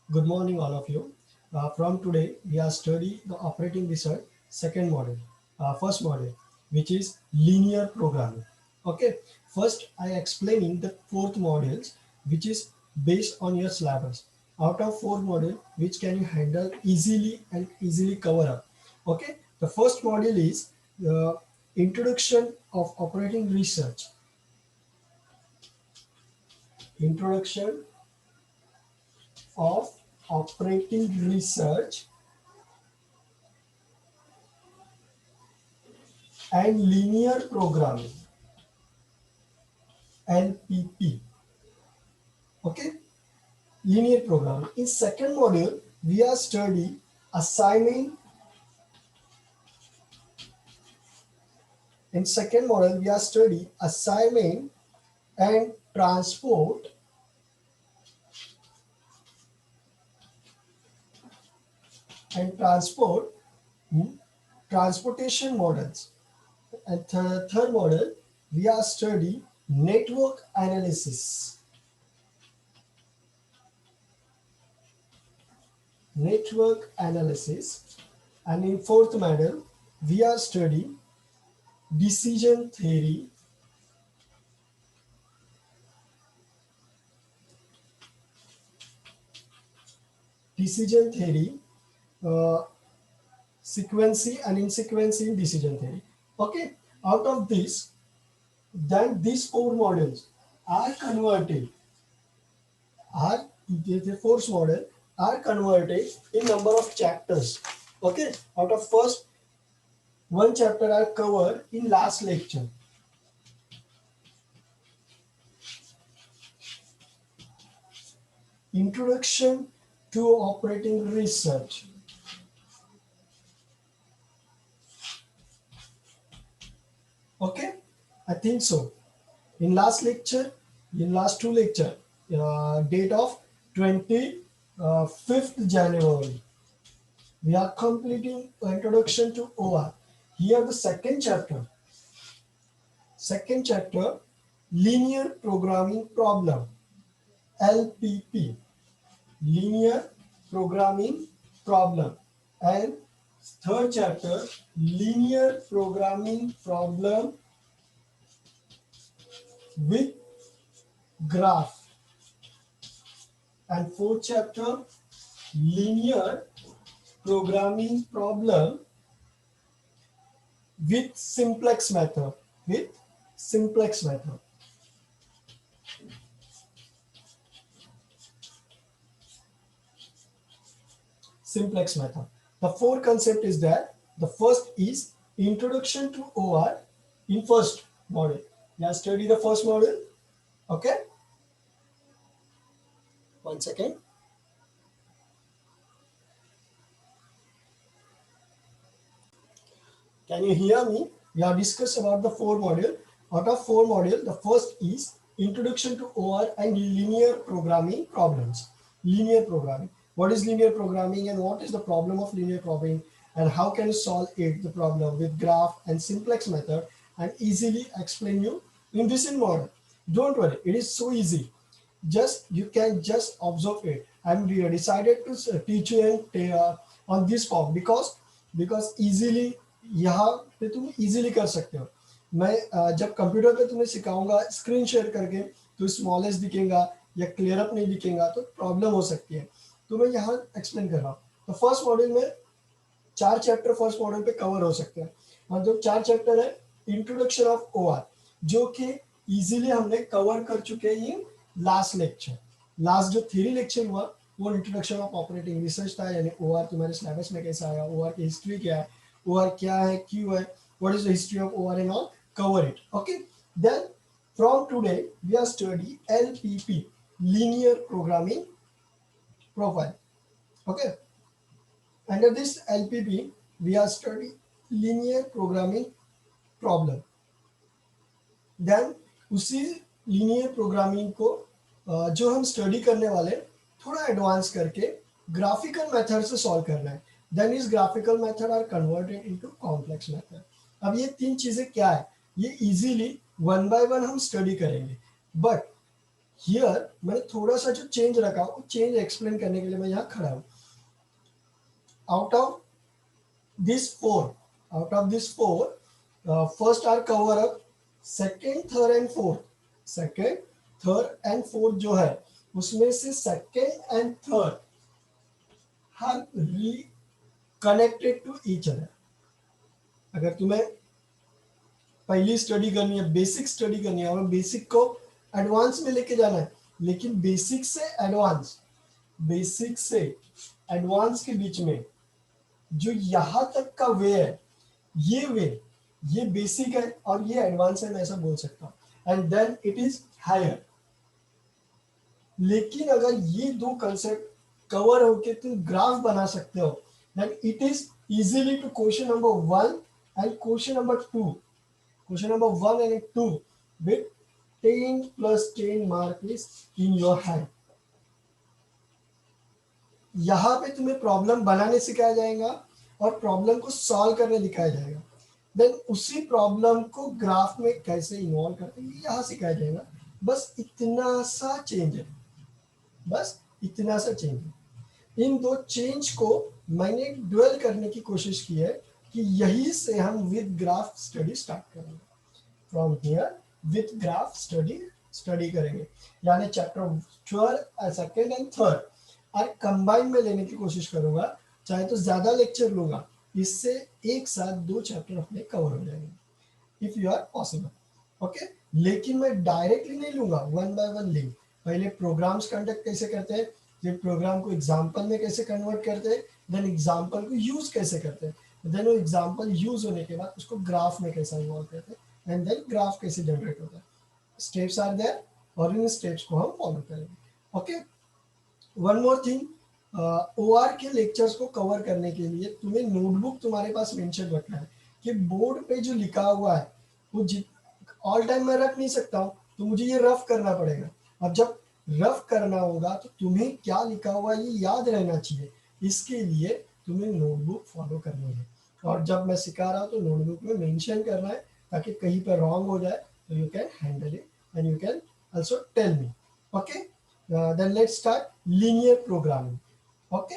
Good morning, all of you. From today, we are studying the operating research second model, first model, which is linear programming. Okay, first I explaining the fourth models, which is based on your syllabus. Out of four model, which can you handle easily and easily cover up. Okay, the first model is the introduction of operating research. Introduction of operating research and linear programming, LPP. Okay, linear programming. In second module, we are study assigning. In second module, we are study assignment and transport transportation models. And third model, we are study network analysis. Network analysis. And in fourth model, we are study decision theory. Decision theory, uh, sequency and insequency in decision theory. Okay, out of this, then these four models are converted, are the fourth model are converted in number of chapters. Okay, out of first one chapter are covered in last lecture. Introduction to operating research. Okay, I think so. In last lecture, in last two lecture, date of 25th January, we are completing introduction to OR. Here the second chapter, linear programming problem, LPP, linear programming problem, and third chapter, linear programming problem with graph, and fourth chapter, linear programming problem with simplex method. With simplex method. Simplex method. The four concept is that the first is introduction to OR in first model. Now study the first model. Okay. 1 second. Can you hear me? We have discussed about the four module. Out of four module, the first is introduction to OR and linear programming problems. Linear programming. What is linear programming and what is the problem of linear programming and how can you solve it, the problem with graph and simplex method, and easily explain you in this model. Don't worry, it is so easy. Just you can just observe it. I'm decided to teach you on this form because easily यहाँ पे तुम easily कर सकते हो. मैं जब computer पे तुम्हें सिखाऊंगा स्क्रीन शेयर करके तो स्मॉलेस्ट दिखेगा या क्लियर अप नहीं दिखेगा तो प्रॉब्लम हो सकती है. तो मैं यहाँ एक्सप्लेन कर रहा हूँ. तो फर्स्ट मॉड्यूल में 4 चैप्टर फर्स्ट मॉड्यूल पे कवर हो सकते हैं. और जो 4 चैप्टर है इंट्रोडक्शन ऑफ ओआर, जो कि इजीली हमने कवर कर चुके हैं लास्ट लेक्चर. लास्ट जो थ्योरी लेक्चर हुआ वो इंट्रोडक्शन ऑफ ऑपरेटिंग रिसर्च था, यानी ओआर तुम्हारे सिलेबस में कैसा आया, ओआर की हिस्ट्री क्या है, OR क्या है, क्यों है, what is the history of OR and all, cover it. Okay. Then from today we are study LPP, linear programming profile. Okay. Under this LPP we are study linear programming problem. Then उसी linear programming को जो हम study करने वाले थोड़ा advance करके graphical method से solve करना है. Then is graphical method are converted into complex method. अब ये तीन चीजें क्या है, ये इजीली वन बाय वन हम स्टडी करेंगे. बट हियर मैंने थोड़ा सा जो चेंज रखा वो चेंज एक्सप्लेन करने के लिए मैं यहाँ खड़ा हूँ. Out of this four, first are cover up, second third and fourth, second third and fourth जो है उसमें से second and third have connected to each other. अगर तुम्हें पहली स्टडी करनी है, बेसिक स्टडी करनी है, और बेसिक को एडवांस में लेके जाना है, लेकिन बेसिक से एडवांस के बीच में जो यहां तक का वे है, ये बेसिक है और ये एडवांस है, मैं ऐसा बोल सकता हूं, and then it is higher. लेकिन अगर ये दो कंसेप्ट कवर होके तुम ग्राफ बना सकते हो, then it is easily to question number 1 and question number 2. Question number 1 and 2 with 10 plus 10 mark is in your hand. यहाँ पे तुम्हें प्रॉब्लम बनाने सिखाया जाएगा और प्रॉब्लम को सॉल्व करने दिखाया जाएगा. देन उसी प्रॉब्लम को ग्राफ में कैसे इन्वॉल्व करते हैं यहाँ सिखाया जाएगा. बस इतना सा चेंज है, इन दो चेंज को मैंने ड्वेल करने की कोशिश की है कि यही से हम विद ग्राफ स्टडी स्टार्ट करेंगे. From here with graph study करेंगे, यानी चैप्टर 12 सेकेंड एंड थर्ड और कंबाइन में लेने की कोशिश करूंगा. चाहे तो ज्यादा लेक्चर लूंगा, इससे एक साथ दो चैप्टर अपने कवर हो जाएंगे if you are possible. Okay, लेकिन मैं डायरेक्टली नहीं लूंगा, वन बाय वन लेंगे. पहले प्रोग्राम्स कंडक्ट कैसे करते हैं, फिर प्रोग्राम को एग्जाम्पल में कैसे कन्वर्ट करते हैं, देन एग्जाम्पल को यूज कैसे करते हैं, देन वो एग्जाम्पल यूज होने के बाद उसको ग्राफ में कैसे इन्वॉल्व करते हैं, एंड देन ग्राफ कैसे जनरेट होता है. स्टेप्स आर देयर और इन स्टेप्स को हम फॉलो करेंगे. Okay, one more thing, OR के लेक्चर्स को कवर करने के लिए तुम्हें नोटबुक तुम्हारे पास मेंशन रखना है कि बोर्ड पे जो लिखा हुआ है वो ऑल टाइम मैं रख नहीं सकता हूँ, तो मुझे ये रफ करना पड़ेगा. अब जब रफ करना होगा तो तुम्हें क्या लिखा हुआ है ये याद रहना चाहिए, इसके लिए तुम्हें नोटबुक फॉलो करनी है. और जब मैं सिखा रहा हूँ तो नोटबुक में मेंशन करना है ताकि कहीं पर रॉन्ग हो जाए तो you can handle it and you can also tell me. Okay, then let's start linear programming. Okay,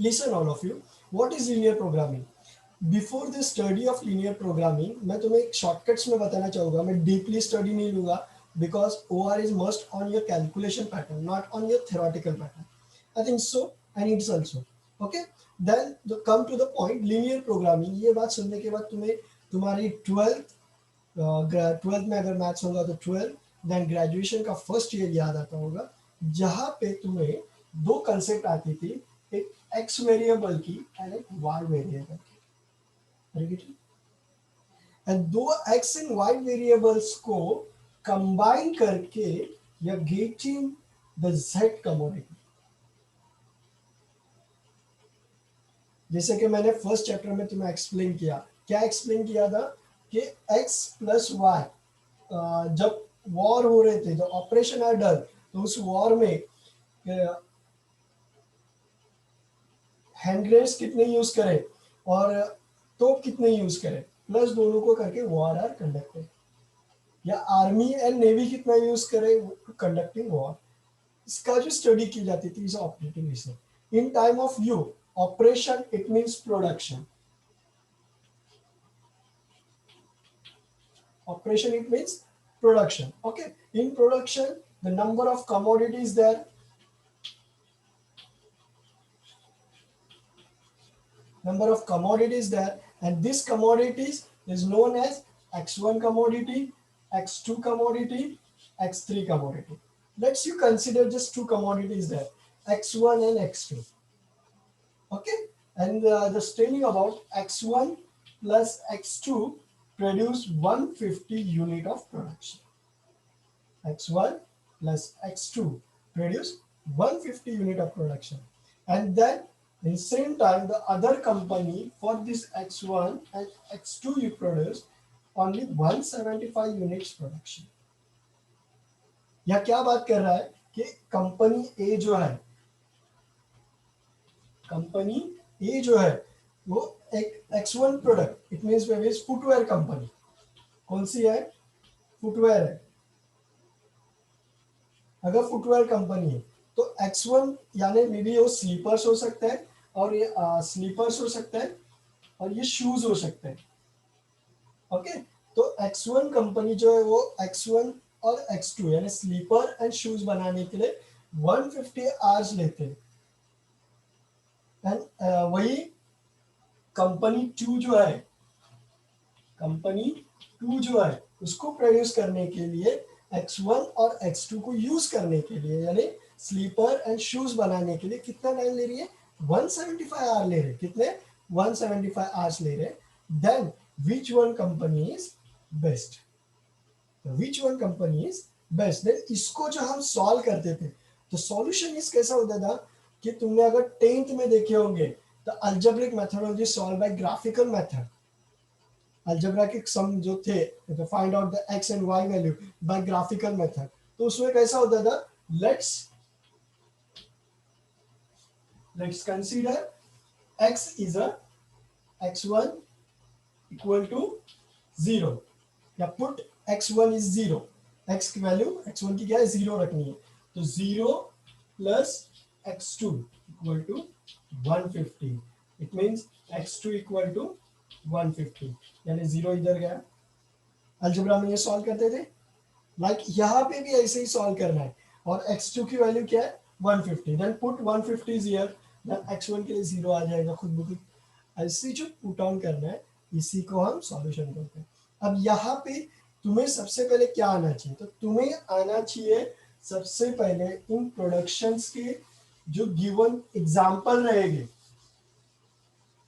listen all of you, what is linear programming? Before the study of linear programming मैं तुम्हें एक shortcuts में बताना चाहूंगा, मैं deeply study नहीं लूंगा because OR is must on your calculation pattern, not on your theoretical pattern. I think so and it's also okay. Then come to the point, linear programming, ये बात सुनने के बाद तुम्हें तुम्हारी ट्वेल्थ में अगर मैथ्स होगा तो 12, देन ग्रेजुएशन का फर्स्ट ईयर याद आता होगा, जहाँ पे तुम्हें दो कंसेप्ट आती थी, एक एक्स वेरिएबल की एंड एक वाई वेरिएबल की. एंड दो एक्स एंड वाई वेरिएबल्स को कंबाइन करके you are getting the Z commodity. जैसे कि मैंने फर्स्ट चैप्टर में तुम्हें एक्सप्लेन किया, क्या एक्सप्लेन किया था कि x प्लस वाई, जब वॉर हो रहे थे, जब ऑपरेशन आर डन, तो उस वॉर में हैंड ग्रेनेड्स कितने यूज करें और तो कितने यूज करें, प्लस दोनों को करके वॉर आर कंडक्टेड. या आर्मी एंड नेवी कितना यूज करे कंडक्टिंग वॉर, इसका जो स्टडी की जाती थी is operating research. In time of you operation it means production, operation it means production. Okay, in production the number of commodities there, and this commodities is known as x1 commodity, x2 commodity, x3 commodity. Let's you consider just two commodities there, x1 and x2. Okay, and just telling about x1 plus x2 produce 150 unit of production. x1 plus x2 produce 150 unit of production, and then in same time the other company for this x1 and x2 you produce only 175 units production. यह क्या बात कर रहा है कि company ए जो है, company ए जो है वो एक x1 product, it means way is footwear company, कौन सी है, फुटवेयर है। अगर फुटवेयर कंपनी है तो x1 यानी मे बी वो स्लीपर्स हो सकता है, और ये स्लीपर्स हो सकता है, और ये शूज हो सकते हैं। ओके, तो x1 कंपनी जो है वो x1 और x2 यानी स्लीपर एंड शूज बनाने के लिए 150 आवर्स लेते हैं। एंड वही कंपनी 2 जो है, कंपनी 2 जो है उसको प्रोड्यूस करने के लिए x1 और x2 को यूज करने के लिए यानी स्लीपर एंड शूज बनाने के लिए कितना टाइम ले रही है, 175 आवर ले रहे, कितने 175 आवर्स ले रहे। Then which one company is best, which one company is best. Then इसको जो हम सॉल्व करते थे तो सॉल्यूशन इस कैसा होता था कि तुमने अगर 10th में देखे होंगे the algebraic methodology solve by graphical method, algebraic sum जो थे तो find out the x and y value by graphical method, तो उसमें कैसा होता था, let's consider x is a x1 equal to 0 या put x1 is 0, x की वैल्यू x1 की क्या है 0 रखनी है, तो 0 plus x2 equal to 150, it means x2 equal to 150 यानी 0 इधर गया। अलजेब्रा में ये सॉल्व करते थे, लाइक यहाँ पे भी ऐसे ही सॉल्व करना है, और x2 की वैल्यू क्या है 150, then put 150 here, then x1 के लिए 0 आ जाएगा खुद ब खुद। ऐसे जो पुट ऑन करना है इसी को हम सॉल्यूशन करते हैं। अब यहाँ पे तुम्हें सबसे पहले क्या आना चाहिए, तो तुम्हें आना चाहिए सबसे पहले इन प्रोडक्शंस के जो गिवन एग्जांपल रहेंगे,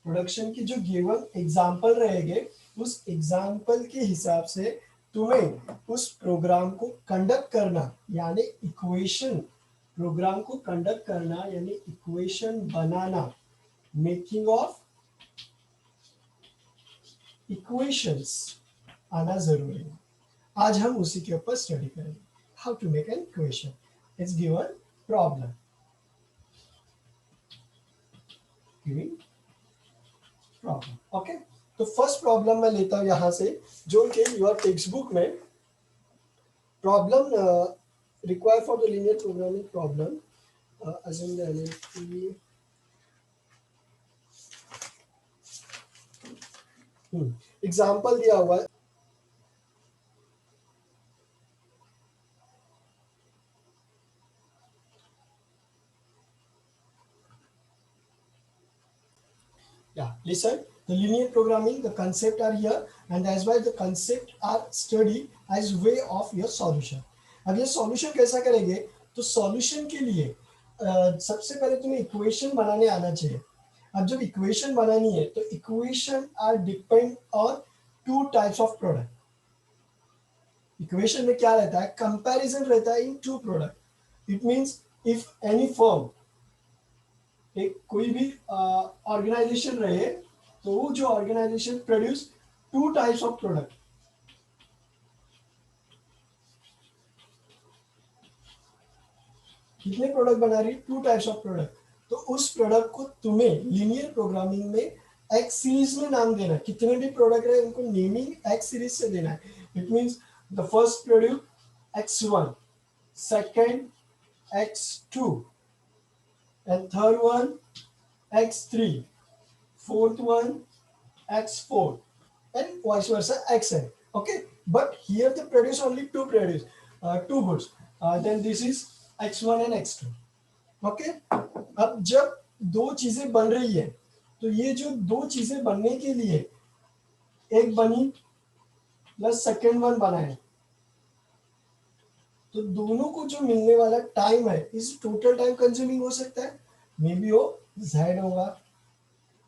प्रोडक्शन की जो गिवन एग्जांपल रहेंगे उस एग्जांपल के हिसाब से तुम्हें उस प्रोग्राम को कंडक्ट करना यानी इक्वेशन, प्रोग्राम को कंडक्ट करना यानी equation banana, making of equations आना जरूरी है। आज हम उसी के ऊपर स्टडी करेंगे, how to make an equation. It's given problem, given problem. Okay, तो फर्स्ट प्रॉब्लम मैं लेता हूं यहां से जो कि योर टेक्स्ट बुक में problem require for the linear programming problem assume the NLP example दिया हुआ है। Yeah, listen, the linear programming, the concept are here and as well the concept are studied as way of your solution। अब ये solution कैसा करेंगे, तो solution के लिए सबसे पहले तुम्हें इक्वेशन बनाने आना चाहिए। अब जब इक्वेशन बनानी है तो equation are depend on two types of product. Equation में क्या रहता है, कंपैरिजन रहता है in two product. It means if any firm, एक कोई भी ऑर्गेनाइजेशन रहे तो वो जो organization produce two types of product, कितने प्रोडक्ट बना रही है, टू टाइप्स ऑफ प्रोडक्ट, तो उस प्रोडक्ट को तुम्हें लीनियर प्रोग्रामिंग में एक्स सीरीज में नाम देना है। कितने भी प्रोडक्ट रहे उनको नेमिंग एक्स सीरीज से देना है। It means the first product x1, second x2 and third one x3, fourth one x4 and vice versa xn. Okay, but here they produce only two goods, then this is x1 and x2. Okay, अब जब दो चीजें बन रही है तो ये जो दो चीजें बनने के लिए एक बनी प्लस सेकेंड वन बना है, तो दोनों को जो मिलने वाला टाइम है इस टोटल टाइम कंज्यूमिंग हो सकता है, मे बी वो z होगा,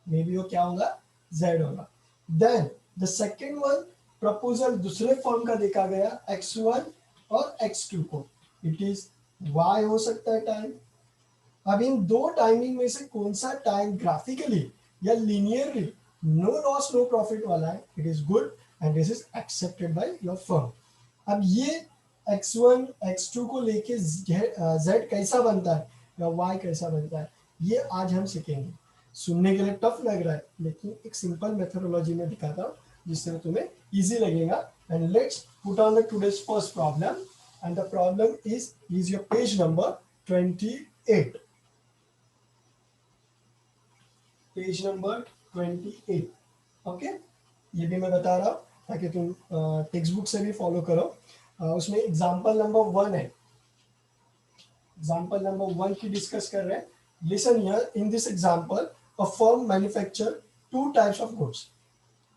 मे बी वो क्या होगा, z होगा। Then the second one proposal दूसरे फॉर्म का देखा गया x1 और x2 को, इट इज y हो सकता है टाइम। अब इन दो टाइमिंग में से कौन सा टाइम ग्राफिकली या linearly no loss no profit वाला है, it is good and this is accepted by your firm. अब ये x1 x2 को लेके z कैसा बनता है या y कैसा बनता है, ये आज हम सीखेंगे। सुनने के लिए टफ लग रहा है, लेकिन एक सिंपल मेथोडोलॉजी में दिखाता हूँ जिससे तुम्हें इजी लगेगा। And let's put on the today's first problem, and the problem is your page number 28, page number 28। Okay, ये भी मैं बता रहा हूँ ताकि तुम टेक्स्ट बुक से भी फॉलो करो। उसमें एग्जाम्पल नंबर 1 है, एग्जाम्पल नंबर 1 की डिस्कस कर रहे हैं। Listen here, in this example a firm manufacture to types of goods.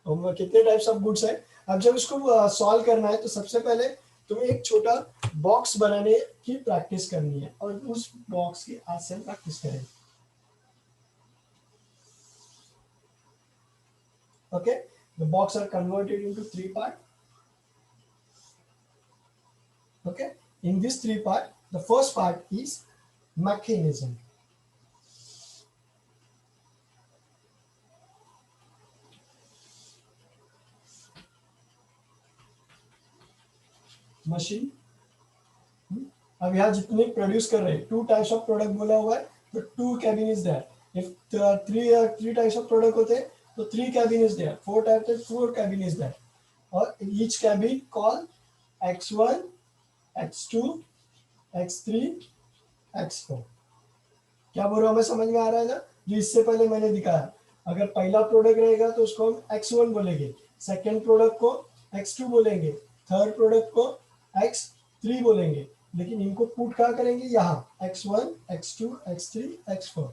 तो कितने टाइप्स ऑफ गुड्स है। अब जब इसको सॉल्व करना है तो सबसे पहले तुम्हें एक छोटा बॉक्स बनाने की प्रैक्टिस करनी है, और उस बॉक्स की आज से प्रैक्टिस करेंगे। Okay, the box are converted into three part. Okay, in this three part, the first part is mechanism. Machine. अब यहाँ जितने प्रोड्यूस कर रहे हैं, टू टाइप्स ऑफ प्रोडक्ट बोला हुआ है, तो two cabin is there. If three types of product होते हैं तो three cabin is there, four types four cabin is there, और each cabin call x1 x2 x3 x4। क्या बोल रहा हूँ मैं, समझ में आ रहा है ना। जो इससे पहले मैंने दिखाया, अगर पहला प्रोडक्ट रहेगा तो उसको हम x1 बोलेंगे, सेकेंड प्रोडक्ट को x2 बोलेंगे, थर्ड प्रोडक्ट को x3 बोलेंगे, लेकिन इनको पुट कहाँ करेंगे, यहाँ x1 x2 x3 x4।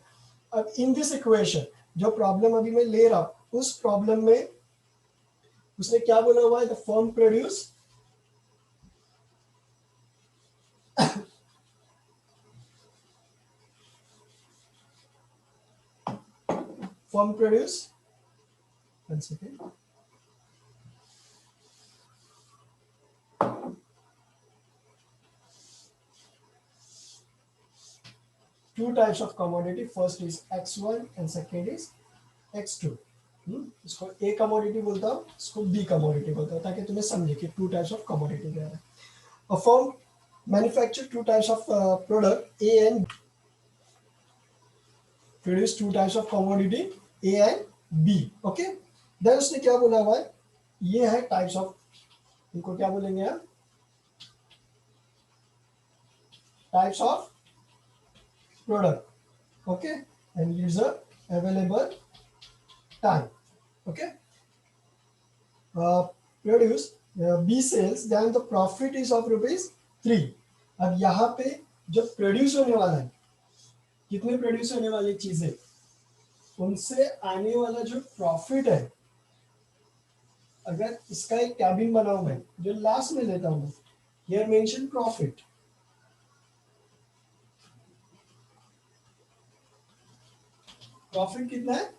अब इन दिस इक्वेशन, जो प्रॉब्लम अभी मैं ले रहा हूँ, उस प्रॉब्लम में उसने क्या बोला हुआ है, the firm produce firm produce, one second, two types of commodity, first is x1 and second is x2। इसको ए कमोडिटी बोलता हूँ, इसको बी कमोडिटी बोलता हूँ, ताकि तुम्हें समझे कि टू टाइप्स ऑफ कमोडिटी क्या है। A firm manufacture two types of product A and produce two types of commodity A and B। Okay, then उसने क्या बोला हुआ है, ये है टाइप्स ऑफ, इनको क्या बोलेंगे हम, types of product. Okay, and use a available time। Okay, produce B sales, then the profit is of ₹3। अब यहाँ पे जो प्रोड्यूस होने वाला है, कितने प्रोड्यूस होने वाली चीजें, उनसे आने वाला जो प्रॉफिट है, अगर इसका एक कैबिन बनाऊं मैं, जो लास्ट में लेता हूं, हियर मेंशन प्रॉफिट। प्रॉफिट कितना है,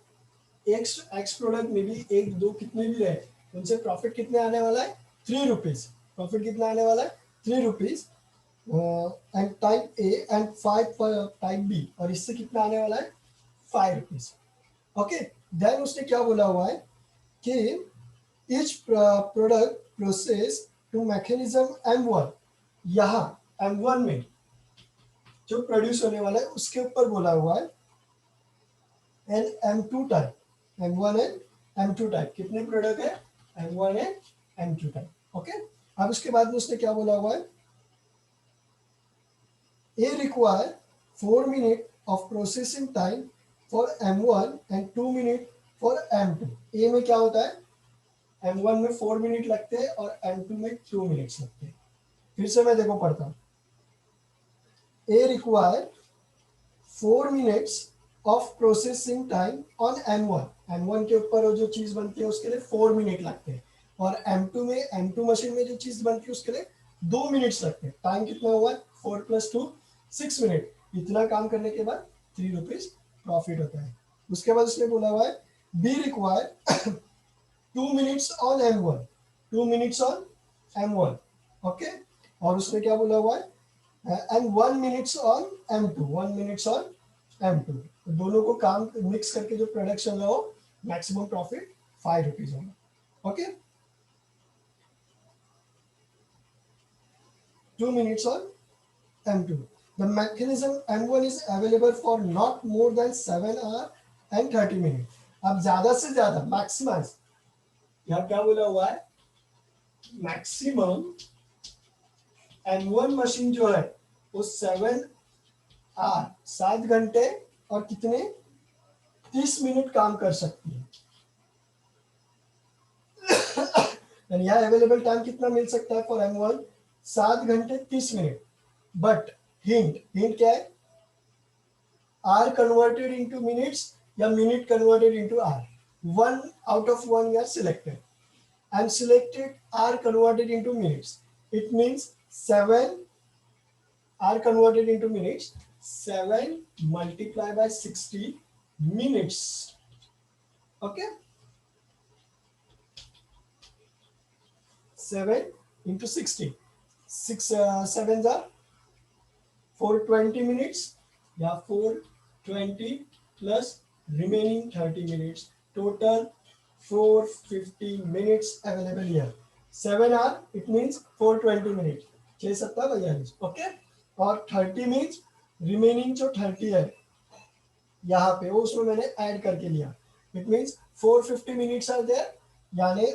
एक्स प्रोडक्ट में भी एक दो कितने भी रहे, उनसे प्रॉफिट कितने आने वाला है, ₹3। प्रॉफिट कितना आने वाला है, ₹3, and type A and 5 type B, और इससे कितना आने वाला है, ₹5। ओके, देन उसने क्या बोला हुआ है कि each product process to mechanism M1। यहाँ M1 में जो प्रोड्यूस होने वाला है उसके ऊपर बोला हुआ है and M2 type, M1 and M2 type, कितने प्रोडक्ट है, M1 and M2 type. Okay, अब उसके बाद में उसने क्या बोला हुआ है, A require 4 minutes of processing time for M1 and 2 minutes for M2। A में क्या होता है, M1 में 4 मिनट लगते हैं और M2 में 2 मिनट्स लगते हैं। फिर से मैं देखो पढ़ता हूँ, A require 4 minutes of processing time on M1। M1 के ऊपर जो चीज बनती है उसके लिए 4 मिनट लगते हैं, और M2 में, M2 मशीन में जो चीज बनती है उसके लिए 2 मिनट्स लगते हैं। टाइम कितना हुआ, 4 + 2 6 मिनट। इतना काम करने के बाद ₹3 प्रॉफिट होता है। उसके बाद उसने बोला हुआ है be require 2 minutes on M1, 2 minutes on M1। Okay, और उसने क्या बोला हुआ है, and 1 minutes on M2, 1 minutes on M2। दोनों को काम मिक्स करके जो प्रोडक्शन होगा वो मैक्सिमम प्रॉफिट 5 रुपीज होगा। Okay, 2 minutes on M2। The mechanism M1 is available for not more than 7 hours and 30 minutes। अब ज्यादा से ज्यादा मैक्सिमाइज, यहाँ क्या बोला हुआ है, मैक्सिमम M1 मशीन जो है वो 7 आवर 7 घंटे और कितने 30 मिनट काम कर सकती है। यहाँ अवेलेबल टाइम कितना मिल सकता है फॉर M1, 7 घंटे 30 मिनट। बट हिंट क्या है, आर कन्वर्टेड इनटू मिनट्स या minute converted into R. 1 out of 1 you are selected and selected are converted into minutes। It means 7 are converted into minutes, 7 multiplied by 60 minutes। Okay, 7 into 60, 6 sevens are 420 minutes या 420 plus remaining 30 minutes, total 450 minutes available here। 7 hour it means 420 minutes, 6 7 42। Okay, और 30 means remaining जो 30 है यहाँ पे वो उसमें मैंने add करके लिया। It means 450 minutes are there, यानी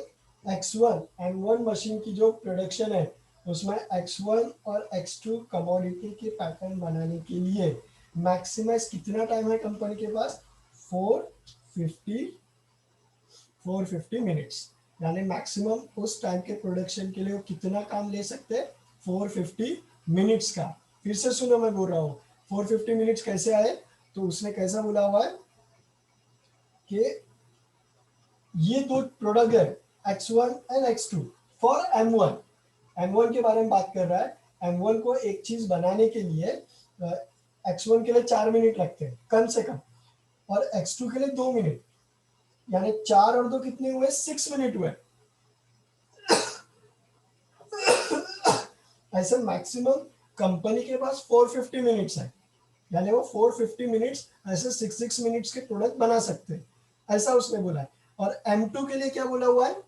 X1 M1 मशीन की जो प्रोडक्शन है उसमें X1 और X2 कमोडिटी के पैटर्न बनाने के लिए मैक्सिमाइज कितना टाइम है कंपनी के पास, 450 मिनट्स। यानी मैक्सिमम उस टाइम के प्रोडक्शन के लिए वो कितना काम ले सकते हैं, 450 मिनट्स का। फिर से सुनो, मैं बोल रहा हूँ 450 मिनट्स कैसे आए, तो उसने कैसा बोला हुआ है कि ये दो प्रोडक्ट है X1 and X2 for M1 के बारे में बात कर रहा है। M1 को एक चीज बनाने के लिए X1 के लिए 4 मिनट लगते हैं कम से कम, और X2 के लिए 2 मिनट, यानी 4 और 2 कितने हुए, 6 मिनट हुए। ऐसे मैक्सिमम कंपनी के पास 450 मिनट्स है, यानी वो 450 मिनट्स ऐसे 6 मिनट्स के प्रोडक्ट बना सकते हैं, ऐसा उसने बोला है। और M2 के लिए क्या बोला हुआ है,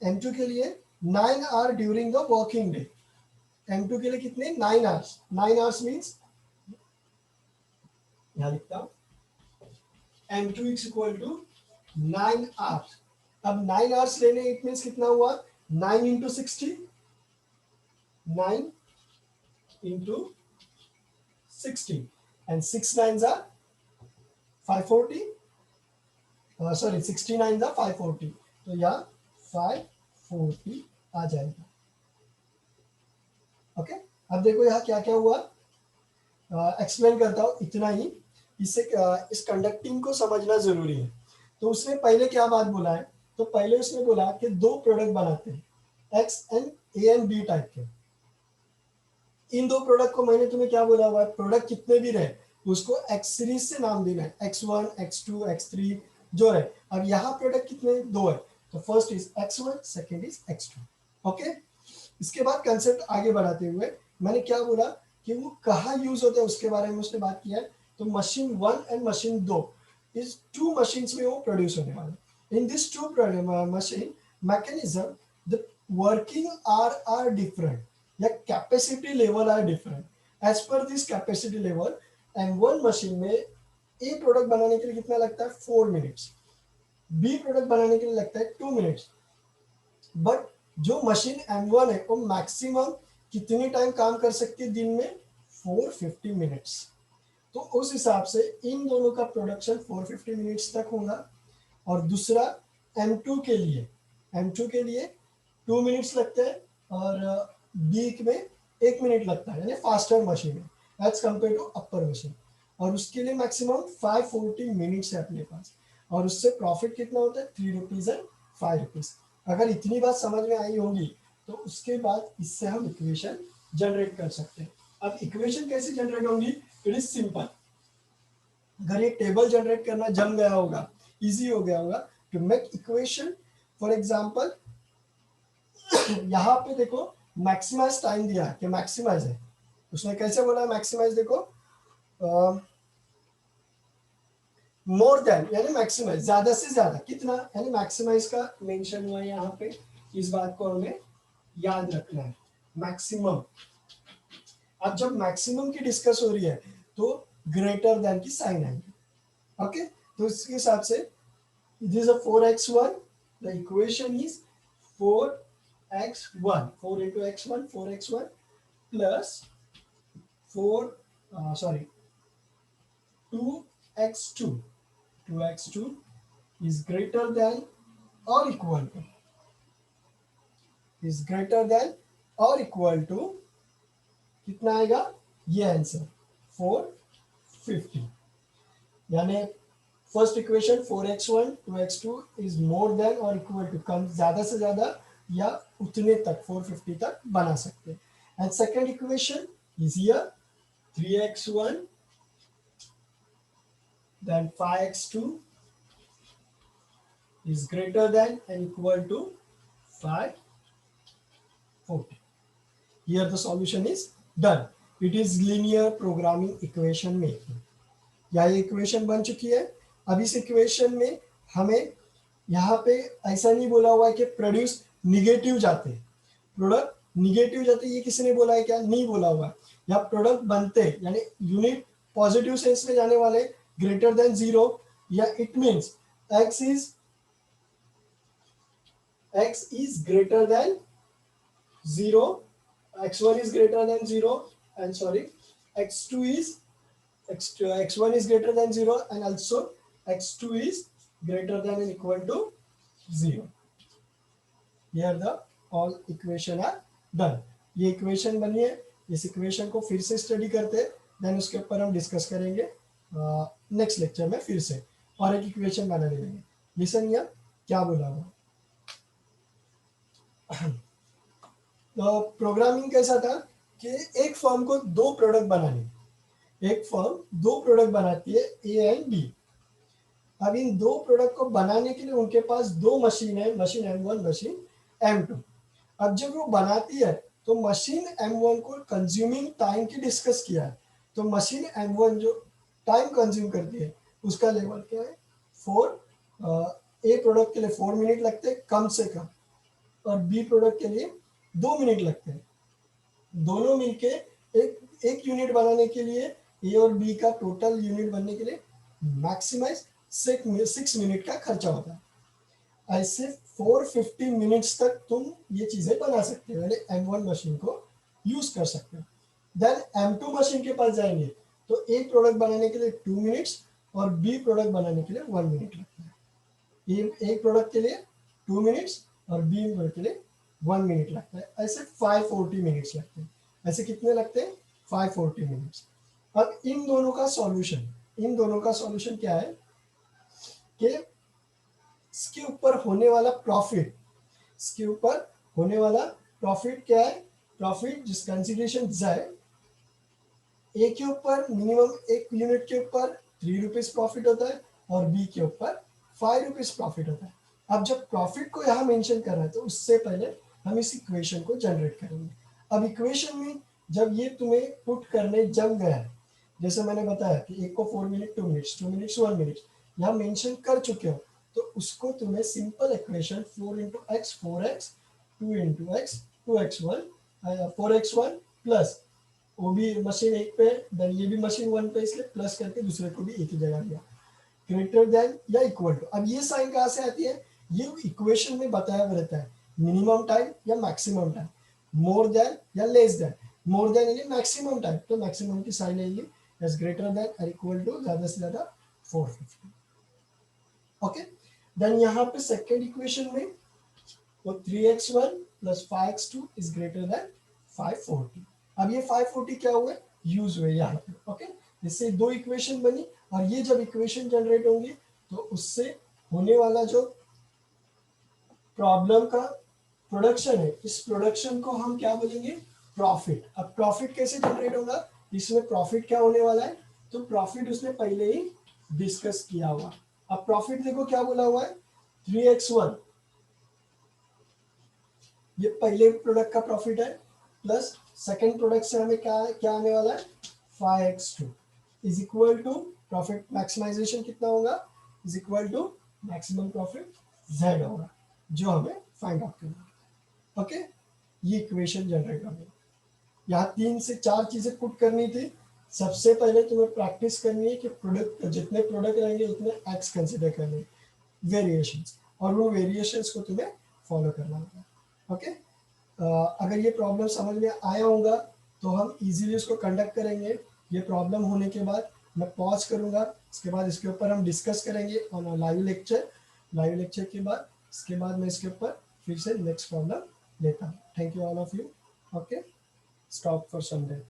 M2 के लिए 9 hour during the working day. M2 के लिए कितने, 9 आवर्स। 9 आवर्स मीन्स, यहां लिखता हूं M2 is equal to 9 hours. अब 9 आवर्स लेने, इट मीन्स कितना हुआ, 9 into 60, 9 into 60 and 6 nines are 540, sorry 69 are 540, तो यहाँ 540 आ जाएगा। ओके, अब देखो यहाँ क्या क्या हुआ, एक्सप्लेन करता हूँ इतना ही, इससे इस कंडक्टिंग को समझना जरूरी है। तो उसने पहले क्या बात बोला है, तो पहले उसने बोला कि दो प्रोडक्ट बनाते हैं X and A and B type के। इन दो प्रोडक्ट को मैंने तुम्हें क्या बोला हुआ है, प्रोडक्ट कितने भी रहे उसको एक्स सीरीज से नाम देना है, X1 X2 X3 जो है। अब यहाँ प्रोडक्ट कितने, दो है, तो first is X1, second is X2। Okay, इसके बाद कंसेप्ट आगे बढ़ाते हुए मैंने क्या बोला कि वो कहाँ यूज होता है उसके बारे में उसने बात किया है। तो मशीन 1 एंड मशीन 2 इस 2 मशीन्स में वो प्रोड्यूस होने वाले। In this 2 machine mechanism the working are different, या capacity level are different. As per this capacity level M1 machine में ए प्रोडक्ट बनाने के लिए कितना लगता है, 4 मिनट्स, बी प्रोडक्ट बनाने के लिए लगता है 2 मिनट्स। बट जो मशीन M1 है वो मैक्सिमम कितनी टाइम काम कर सकती है दिन में, 450 मिनट्स। तो उस हिसाब से इन दोनों का प्रोडक्शन 450 मिनट्स तक होगा। और दूसरा M2 के लिए, M2 के लिए 2 मिनट्स लगते हैं और बी में 1 मिनट लगता है, यानी फास्टर मशीन है as compare to upper machine. और उसके लिए मैक्सिमम 540 मिनट्स है अपने पास, और उससे प्रॉफिट कितना होता है, 3 रुपीज एंड 5 रुपीज। अगर इतनी बात समझ में आई होगी तो उसके बाद इससे हम इक्वेशन जनरेट कर सकते हैं। अब इक्वेशन कैसे जनरेट होंगी, इट इज सिंपल। अगर ये टेबल जनरेट करना जम गया होगा, इजी हो गया होगा to make equation. For example यहाँ पे देखो मैक्सिमाइज टाइम दिया कि मैक्सिमाइज है, उसने कैसे बोला मैक्सिमाइज, देखो मोर देन यानी मैक्सिमाइज, ज्यादा से ज्यादा कितना, यानी मैक्सिमाइज का मेंशन हुआ है यहाँ पे, इस बात को हमें याद रखना है, मैक्सिमम। अब जब मैक्सिमम की डिस्कस हो रही है तो ग्रेटर देन की साइन आएगी, ओके। तो इसके हिसाब से it is a 4x1, the equation is 4x1, 4 into x1, 4x1 plus 4 sorry 2x2, 2x2 is greater than or equal to, is greater than or equal to कितना आएगा, ये answer 450, यानी first equation 4x1 2x2 is more than और equal to, कम ज्यादा से ज्यादा या उतने तक 450 तक बना सकते हैं। And second equation is here 3x1 then 5x2 is greater than and equal to 540. Here the solution is done. It is linear programming equation making. या ये इक्वेशन बन चुकी है। अब इस इक्वेशन में हमें यहाँ पे ऐसा नहीं बोला हुआ है कि प्रोड्यूस निगेटिव जाते, प्रोडक्ट निगेटिव जाते, ये किसी ने बोला है क्या, नहीं बोला हुआ है। यहाँ प्रोडक्ट बनते यानी यूनिट पॉजिटिव सेंस में जाने वाले ग्रेटर देन जीरो, या it means x is greater than 0, x1 is greater than 0 and sorry x2 is x1 is greater than 0 and also x2 is greater than and equal to 0. Here the all equation are done. ये equation बनी है, इस equation को फिर से study करते हैं, then उसके ऊपर हम डिस्कस करेंगे नेक्स्ट लेक्चर में फिर से, और एक इक्वेशन बना लेंगे। लिसन या क्या बोला हुआ। तो प्रोग्रामिंग कैसा था कि एक फर्म को दो प्रोडक्ट बनाने, एक फर्म दो प्रोडक्ट बनाती है ए एंड बी। अब इन दो प्रोडक्ट को बनाने के लिए उनके पास दो मशीन है, मशीन M1 मशीन M2। अब जब वो बनाती है तो मशीन M1 को कंज्यूमिंग टाइम की डिस्कस किया है, तो मशीन M1 जो टाइम कंज्यूम करती है उसका लेवल क्या है 4, ए प्रोडक्ट के लिए 4 मिनट लगते हैं कम से कम, और बी प्रोडक्ट के लिए 2 मिनट लगते हैं। दोनों मिलके एक यूनिट बनाने के लिए ए और बी का टोटल यूनिट बनने के लिए मैक्सिमाइज 6 मिनट का खर्चा होता है। ऐसे 450 मिनट्स तक तुम ये चीजें बना सकते हो, यानी M1 मशीन को यूज कर सकते हो। देन M2 मशीन के पास जाएंगे तो एक प्रोडक्ट बनाने के लिए 2 मिनट्स और बी प्रोडक्ट बनाने के लिए 1 मिनट लगता है। एक प्रोडक्ट के लिए 2 मिनट्स और बी प्रोडक्ट के लिए 1 मिनट लगता है। ऐसे 540 मिनट्स लगते हैं। ऐसे कितने लगते हैं 540 मिनट्स। अब इन दोनों का सॉल्यूशन क्या है कि इसके ऊपर होने वाला प्रॉफिट, इसके ऊपर होने वाला प्रॉफिट क्या है, प्रॉफिट जिस कंसिडरेशन है, ए के ऊपर मिनिमम एक यूनिट के ऊपर 3 रुपीज प्रॉफिट होता है और बी के ऊपर 5 रुपीज प्रॉफिट होता है। अब जब प्रॉफिट को यहाँ मेंशन कर रहा है तो उससे पहले हम इस इक्वेशन को जनरेट करेंगे। अब इक्वेशन में जब ये तुम्हें पुट करने जम गया है, जैसे मैंने बताया कि एक को 4 मिनट 2 मिनट्स 2 मिनट्स 1 मिनट यहाँ मेंशन कर चुके हो, तो उसको तुम्हें simple equation 4 into x 4x 2 into x 2x1 4x1 plus वो भी मशीन एक पे, देन ये भी मशीन 1 पे, इसलिए प्लस करके दूसरे को भी एक ही जगह दिया, ग्रेटर देन या इक्वल टू। अब ये साइन कहाँ से आती है, ये इक्वेशन में बताया हुआ रहता है मिनिमम टाइम या मैक्सिमम टाइम, मोर देन या लेस देन। मोर देन यानी मैक्सिमम टाइम, तो मैक्सिमम की साइन आएगी एज ग्रेटर देन और इक्वल टू ज्यादा से ज्यादा 450। ओके, देन यहाँ पे सेकेंड इक्वेशन में वो 3x1 plus 5x2 is greater than 540। अब ये 540 क्या हुए, यूज हुए यहाँ पे। ओके, इससे दो इक्वेशन बनी, और ये जब इक्वेशन जनरेट होंगी तो उससे होने वाला जो प्रॉब्लम का प्रोडक्शन है, इस प्रोडक्शन को हम क्या बोलेंगे, प्रॉफिट। अब प्रॉफिट कैसे जनरेट होगा, इसमें प्रॉफिट क्या होने वाला है, तो प्रॉफिट उसने पहले ही डिस्कस किया हुआ। अब प्रॉफिट देखो क्या बोला हुआ है 3x1, ये पहले प्रोडक्ट का प्रॉफिट है, प्लस सेकेंड प्रोडक्ट से हमें क्या क्या आने वाला है 5x2 is equal to profit maximization कितना होगा is equal to maximum profit z होगा जो हमें फाइंड आउट करना है। ओके, ये इक्वेशन जनरेट करनी है। यहाँ 3 से 4 चीजें पुट करनी थी। सबसे पहले तुम्हें प्रैक्टिस करनी है कि प्रोडक्ट जितने प्रोडक्ट रहेंगे उतने एक्स कंसिडर करने वेरिएशंस, और वो वेरिएशंस को तुम्हें फॉलो करना होगा। ओके, अगर ये प्रॉब्लम समझ में आया होगा तो हम इजीली उसको कंडक्ट करेंगे। ये प्रॉब्लम होने के बाद मैं पॉज करूंगा, इसके बाद इसके ऊपर हम डिस्कस करेंगे on live lecture. Live lecture के बाद इसके बाद मैं इसके ऊपर फिर से नेक्स्ट प्रॉब्लम लेता हूँ। Thank you all of you. Okay, stop for some day.